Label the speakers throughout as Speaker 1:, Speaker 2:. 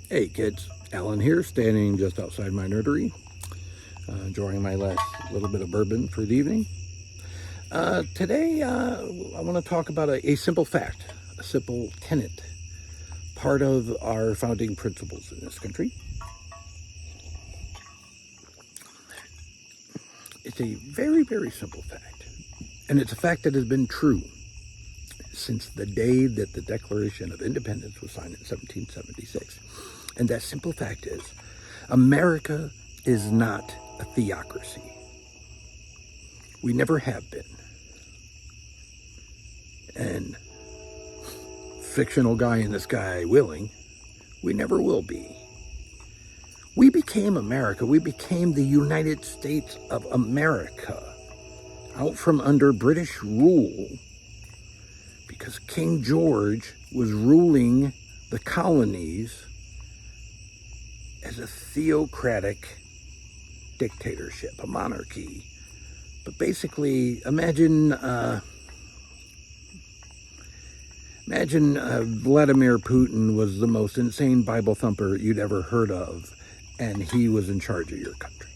Speaker 1: Hey kids, Alan here, standing just outside my nerdery, enjoying my last little bit of bourbon for the evening. Today, I want to talk about a simple fact, a simple tenet, part of our founding principles in this country. It's a very, very simple fact, and it's a fact that has been true since the day that the Declaration of Independence was signed in 1776. And that simple fact is, America is not a theocracy. We never have been. And fictional guy in the sky willing, we never will be. We became America. We became the United States of America out from under British rule because King George was ruling the colonies as a theocratic dictatorship, a monarchy. But basically, imagine Vladimir Putin was the most insane Bible thumper you'd ever heard of, and he was in charge of your country.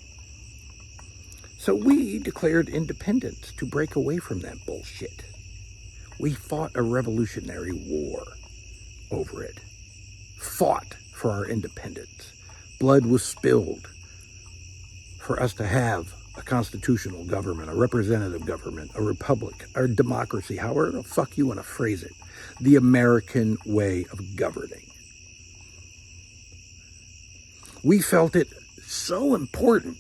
Speaker 1: So we declared independence to break away from that bullshit. We fought a revolutionary war over it, fought for our independence. Blood was spilled for us to have a constitutional government, a representative government, a republic, or democracy, however the fuck you want to phrase it, the American way of governing. We felt it so important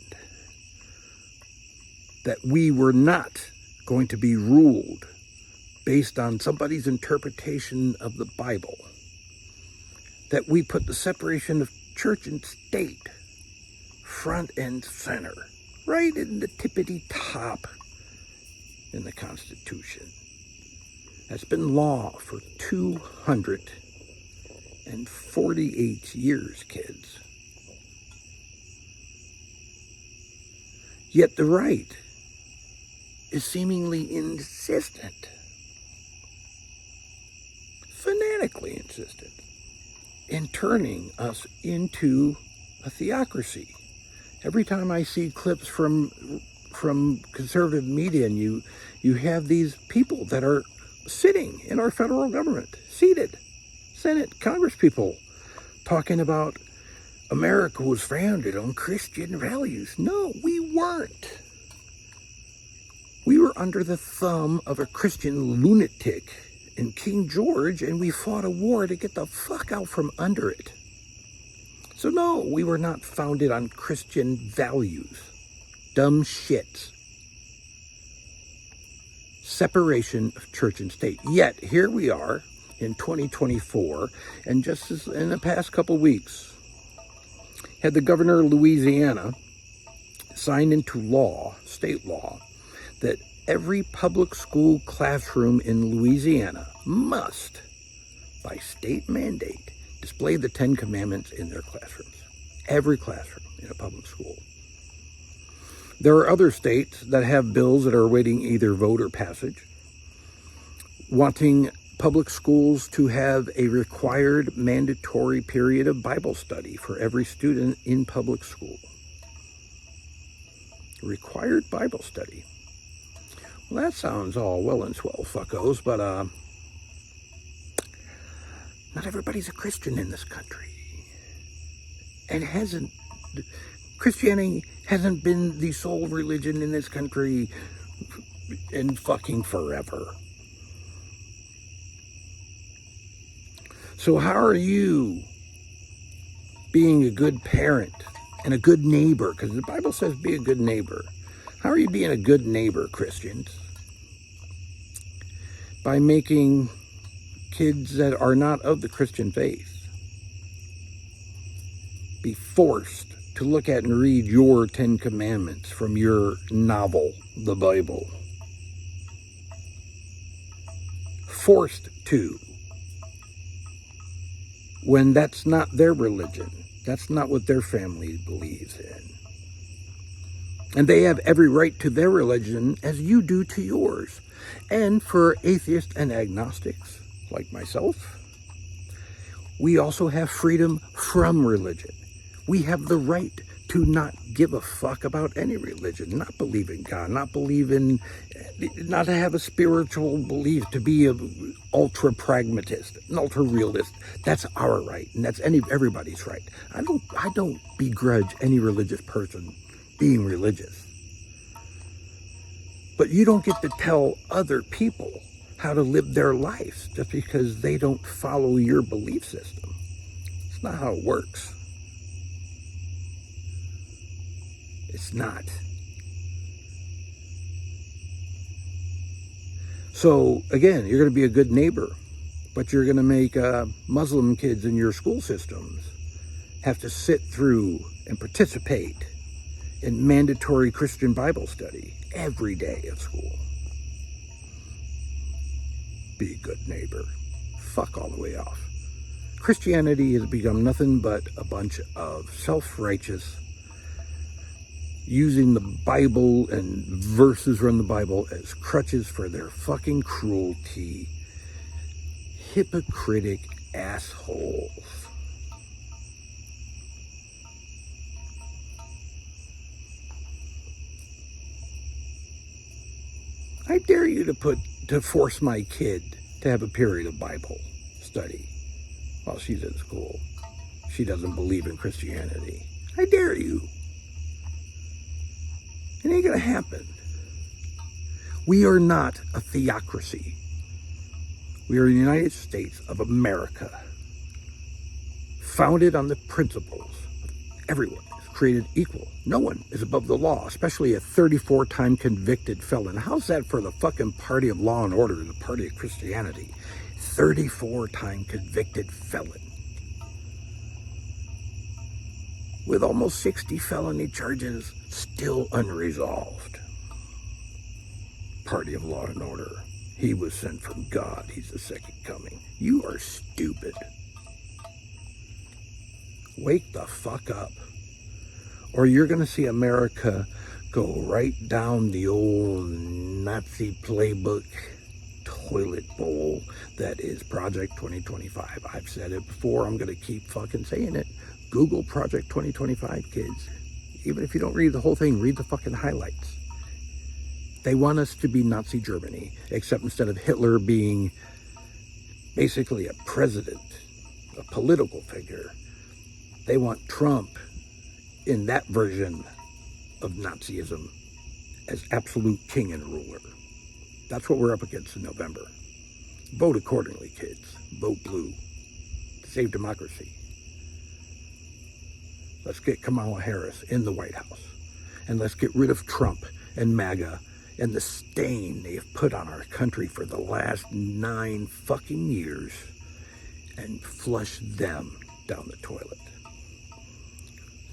Speaker 1: that we were not going to be ruled based on somebody's interpretation of the Bible, that we put the separation of church and state front and center, right in the tippity top in the Constitution. That's been law for 248 years, kids. Yet the right is seemingly insistent, fanatically insistent, in turning us into a theocracy. Every time I see clips from conservative media, and you have these people that are sitting in our federal government, seated, Senate, Congress people, talking about America was founded on Christian values. No, we weren't. We were under the thumb of a Christian lunatic in King George, and we fought a war to get the fuck out from under it. So no, we were not founded on Christian values. Dumb shits. Separation of church and state. Yet, here we are in 2024, and just as in the past couple weeks, had the governor of Louisiana sign into law, state law, that every public school classroom in Louisiana must, by state mandate, display the 10 Commandments in their classrooms. Every classroom in a public school. There are other states that have bills that are awaiting either vote or passage, wanting public schools to have a required mandatory period of Bible study for every student in public school. Required Bible study. Well, that sounds all well and swell, fuckos, but not everybody's a Christian in this country. And Christianity hasn't been the sole religion in this country in fucking forever. So how are you being a good parent and a good neighbor? Because the Bible says be a good neighbor. How are you being a good neighbor, Christians? By making kids that are not of the Christian faith be forced to look at and read your 10 Commandments from your novel, the Bible. Forced to. When that's not their religion. That's not what their family believes in. And they have every right to their religion as you do to yours. And for atheists and agnostics, like myself, we also have freedom from religion. We have the right to not give a fuck about any religion, not believe in God, not to have a spiritual belief, to be an ultra pragmatist, an ultra realist. That's our right, and that's everybody's right. I don't begrudge any religious person being religious. But you don't get to tell other people how to live their lives just because they don't follow your belief system. It's not how it works. It's not. So again, you're going to be a good neighbor, but you're going to make Muslim kids in your school systems have to sit through and participate in mandatory Christian Bible study every day of school. Be a good neighbor. Fuck all the way off. Christianity has become nothing but a bunch of self-righteous, using the Bible and verses from the Bible as crutches for their fucking cruelty. Hypocritic assholes. I dare you to force my kid to have a period of Bible study while she's in school. She doesn't believe in Christianity. I dare you. It ain't gonna happen. We are not a theocracy. We are the United States of America, founded on the principles of everyone is created equal. No one is above the law, especially a 34-time convicted felon. How's that for the fucking party of law and order, the party of Christianity? 34-time convicted felon. With almost 60 felony charges still unresolved. Party of law and order. He was sent from God. He's the second coming. You are stupid. Wake the fuck up. Or you're going to see America go right down the old Nazi playbook toilet bowl that is Project 2025. I've said it before. I'm going to keep fucking saying it. Google Project 2025, kids. Even if you don't read the whole thing, read the fucking highlights. They want us to be Nazi Germany, except instead of Hitler being basically a president, a political figure, they want Trump in that version of Nazism as absolute king and ruler. That's what we're up against in November. Vote accordingly, kids. Vote blue. Save democracy. Let's get Kamala Harris in the White House. And let's get rid of Trump and MAGA and the stain they have put on our country for the last 9 fucking years and flush them down the toilet.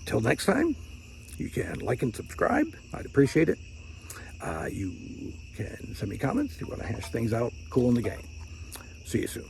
Speaker 1: Till next time, you can like and subscribe. I'd appreciate it. You can send me comments if you want to hash things out. Cool in the game. See you soon.